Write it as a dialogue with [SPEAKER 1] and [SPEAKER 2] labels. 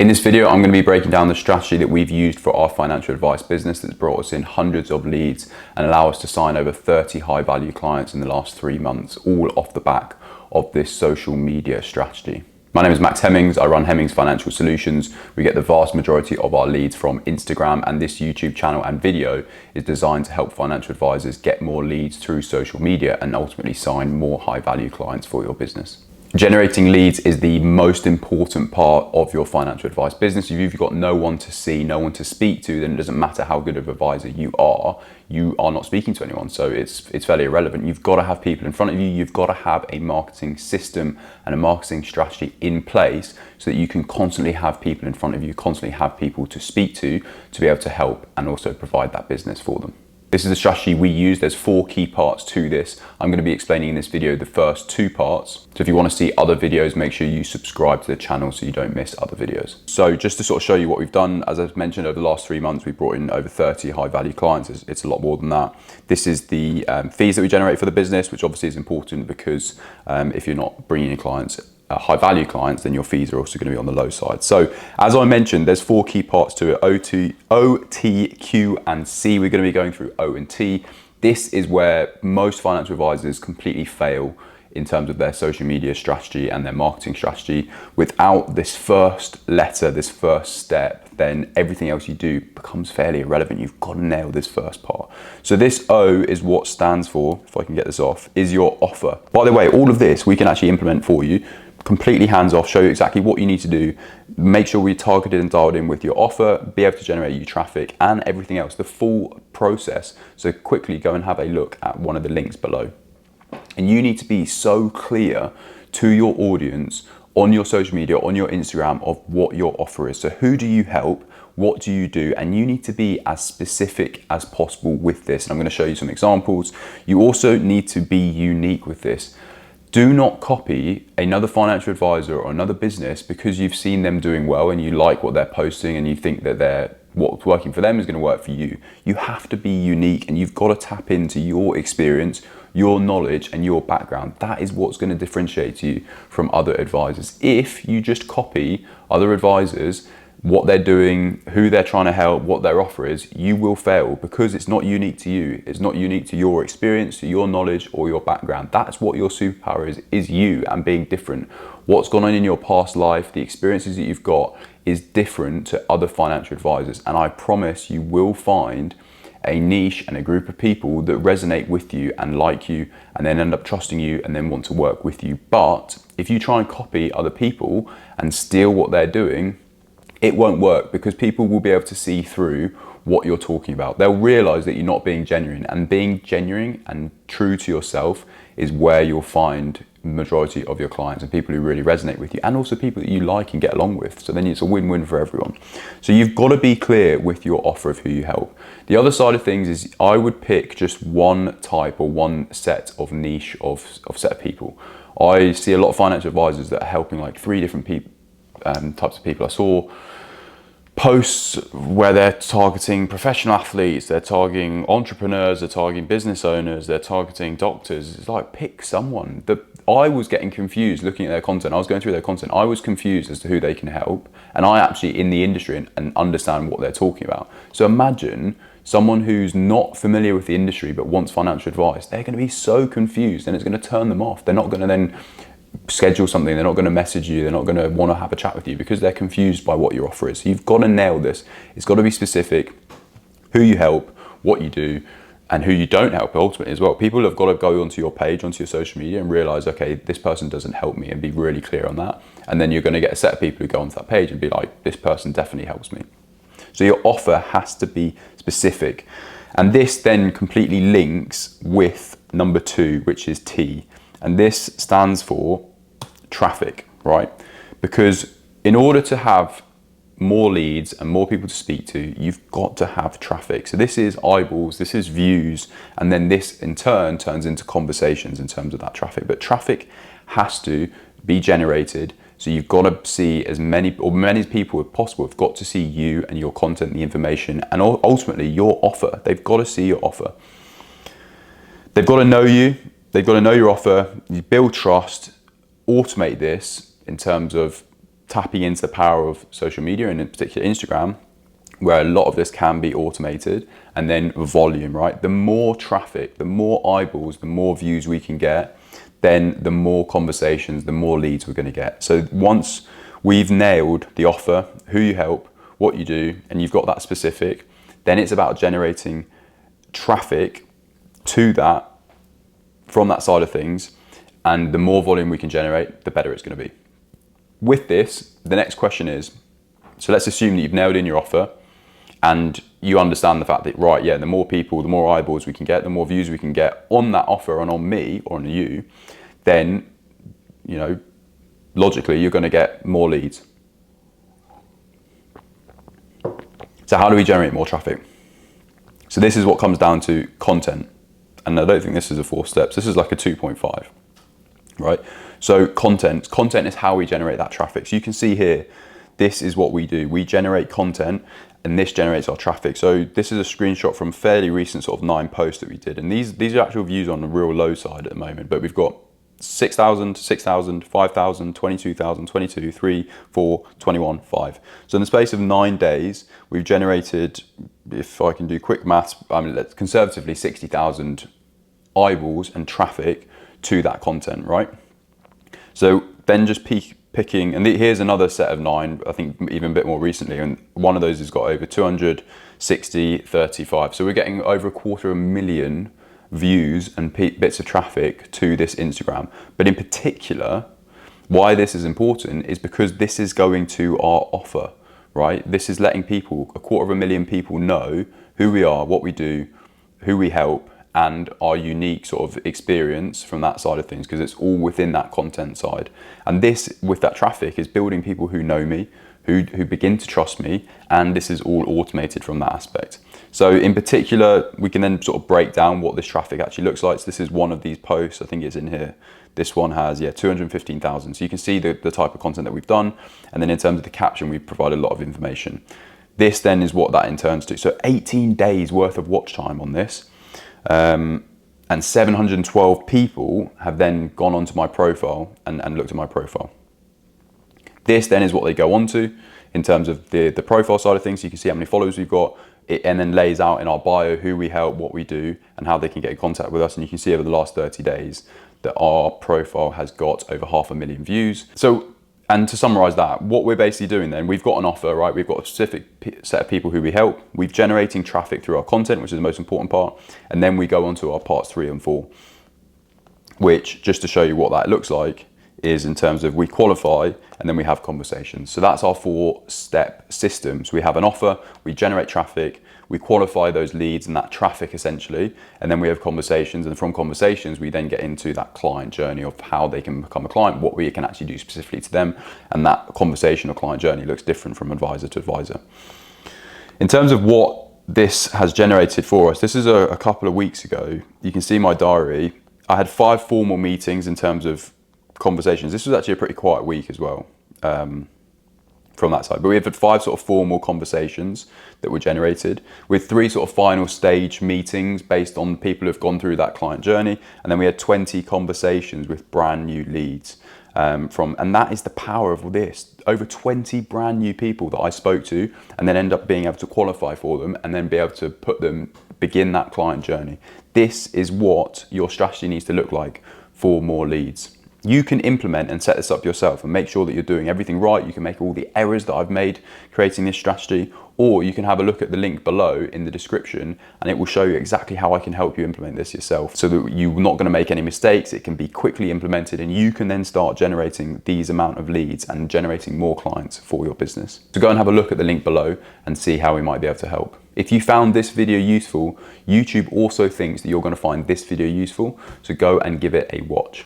[SPEAKER 1] In this video, I'm going to be breaking down the strategy that we've used for our financial advice business that's brought us in hundreds of leads and allow us to sign over 30 high value clients in the last 3 months, all off the back of this social media strategy. My name is Max Hemmings. I run Hemmings Financial Solutions. We get the vast majority of our leads from Instagram, and this YouTube channel and video is designed to help financial advisors get more leads through social media and ultimately sign more high value clients for your business. Generating leads is the most important part of your financial advice business. If you've got no one to see, no one to speak to, then it doesn't matter how good of an advisor you are not speaking to anyone. So it's fairly irrelevant. You've got to have people in front of you. You've got to have a marketing system and a marketing strategy in place so that you can constantly have people in front of you, constantly have people to speak to be able to help and also provide that business for them. This is the strategy we use. There's 4 key parts to this. I'm going to be explaining in this video the first 2 parts. So if you want to see other videos, make sure you subscribe to the channel so you don't miss other videos. So just to sort of show you what we've done, as I've mentioned, over the last 3 months, we brought in over 30 high value clients. It's a lot more than that. This is the fees that we generate for the business, which obviously is important because if you're not bringing in clients, high value clients, then your fees are also going to be on the low side. So as I mentioned, there's 4 key parts to it: O, T, Q, and C. We're going to be going through O and T. This is where most financial advisors completely fail in terms of their social media strategy and their marketing strategy. Without this first letter, this first step, then everything else you do becomes fairly irrelevant. You've got to nail this first part. So this O is what stands for, if I can get this off, is your offer. By the way, all of this we can actually implement for you, completely hands off, show you exactly what you need to do, make sure we're targeted and dialed in with your offer, be able to generate you traffic and everything else, the full process. So quickly go and have a look at one of the links below. And you need to be so clear to your audience on your social media, on your Instagram, of what your offer is. So who do you help? What do you do? And you need to be as specific as possible with this. And I'm going to show you some examples. You also need to be unique with this. Do not copy another financial advisor or another business because you've seen them doing well and you like what they're posting and you think that what's working for them is going to work for you. You have to be unique and you've got to tap into your experience, your knowledge and your background. That is what's going to differentiate you from other advisors. If you just copy other advisors, what they're doing, who they're trying to help, what their offer is, you will fail because it's not unique to you. It's not unique to your experience, to your knowledge or your background. That's what your superpower is you and being different. What's gone on in your past life, the experiences that you've got is different to other financial advisors. And I promise you will find a niche and a group of people that resonate with you and like you and then end up trusting you and then want to work with you. But if you try and copy other people and steal what they're doing, it won't work because people will be able to see through what you're talking about. They'll realize that you're not being genuine, and being genuine and true to yourself is where you'll find the majority of your clients and people who really resonate with you and also people that you like and get along with. So then it's a win-win for everyone. So you've got to be clear with your offer of who you help. The other side of things is I would pick just one type or one set of niche of set of people. I see a lot of financial advisors that are helping like 3 different types of people. I saw posts where they're targeting professional athletes, they're targeting entrepreneurs, they're targeting business owners, they're targeting doctors. It's like, pick someone. I was getting confused looking at their content. I was going through their content. I was confused as to who they can help. And I actually in the industry and understand what they're talking about. So imagine someone who's not familiar with the industry but wants financial advice. They're going to be so confused and it's going to turn them off. They're not going to then schedule something, they're not going to message you, they're not going to want to have a chat with you because they're confused by what your offer is. So you've got to nail this. It's got to be specific, who you help, what you do, and who you don't help ultimately as well. People have got to go onto your page, onto your social media and realize, okay, this person doesn't help me, and be really clear on that. And then you're going to get a set of people who go onto that page and be like, this person definitely helps me. So your offer has to be specific. And this then completely links with number 2, which is T. And this stands for traffic, right? Because in order to have more leads and more people to speak to, you've got to have traffic. So this is eyeballs, this is views, and then this in turn turns into conversations in terms of that traffic. But traffic has to be generated. So you've got to see as many people as possible have got to see you and your content, the information, and ultimately your offer. They've got to see your offer. They've got to know you. They've got to know your offer. You build trust, automate this in terms of tapping into the power of social media, and in particular Instagram, where a lot of this can be automated. And then volume, right? The more traffic, the more eyeballs, the more views we can get, then the more conversations, the more leads we're going to get. So once we've nailed the offer, who you help, what you do, and you've got that specific, then it's about generating traffic to that from that side of things. And the more volume we can generate, the better it's going to be. With this, the next question is, so let's assume that you've nailed in your offer and you understand the fact that, right, yeah, the more people, the more eyeballs we can get, the more views we can get on that offer and on me or on you, then, you know, logically you're going to get more leads. So how do we generate more traffic? So this is what comes down to content. And I don't think this is a 4 steps. This is like a 2.5, right? So content is how we generate that traffic. So you can see here, this is what we do. We generate content and this generates our traffic. So this is a screenshot from fairly recent sort of 9 posts that we did. And these are actual views on the real low side at the moment, but we've got 6,000, 6,000, 5,000, 22,000, 22, 3, 4, 21, 5. So in the space of 9 days, we've generated, if I can do quick maths, I mean, conservatively 60,000 eyeballs and traffic to that content, right? So then just picking, and here's another set of 9, I think even a bit more recently, and one of those has got over 260, 35. So we're getting over 250,000 views and bits of traffic to this Instagram. But in particular, why this is important is because this is going to our offer, right? This is letting people, 250,000 people know who we are, what we do, who we help, and our unique sort of experience from that side of things, because it's all within that content side. And this, with that traffic, is building people who know me, who begin to trust me, and this is all automated from that aspect. So in particular, we can then sort of break down what this traffic actually looks like. So this is one of these posts, I think it's in here. This one has, 215,000. So you can see the type of content that we've done. And then in terms of the caption, we provide a lot of information. This then is what that in turns to. So 18 days worth of watch time on this. And 712 people have then gone onto my profile and looked at my profile. This then is what they go on to in terms of the profile side of things. So you can see how many followers we've got. It and then lays out in our bio who we help, what we do, and how they can get in contact with us. And you can see over the last 30 days that our profile has got over 500,000 views. So, and to summarize that, what we're basically doing then, we've got an offer, right? We've got a specific set of people who we help. We're generating traffic through our content, which is the most important part. And then we go on to our parts 3 and 4, which, just to show you what that looks like, is in terms of we qualify and then we have conversations. So that's our 4-step system. So we have an offer, we generate traffic, we qualify those leads and that traffic essentially, and then we have conversations, and from conversations we then get into that client journey of how they can become a client, what we can actually do specifically to them, and that conversation or client journey looks different from advisor to advisor. In terms of what this has generated for us, this is a couple of weeks ago. You can see my diary. I had 5 formal meetings in terms of conversations. This was actually a pretty quiet week as well from that side, but we have had 5 sort of formal conversations that were generated with 3 sort of final stage meetings based on people who've gone through that client journey, and then we had 20 conversations with brand new leads and that is the power of this. Over 20 brand new people that I spoke to and then end up being able to qualify for them and then be able to begin that client journey. This is what your strategy needs to look like for more leads. You can implement and set this up yourself and make sure that you're doing everything right. You can make all the errors that I've made creating this strategy, or you can have a look at the link below in the description and it will show you exactly how I can help you implement this yourself so that you're not going to make any mistakes. It can be quickly implemented and you can then start generating these amount of leads and generating more clients for your business. So go and have a look at the link below and see how we might be able to help. If you found this video useful, YouTube also thinks that you're going to find this video useful, so go and give it a watch.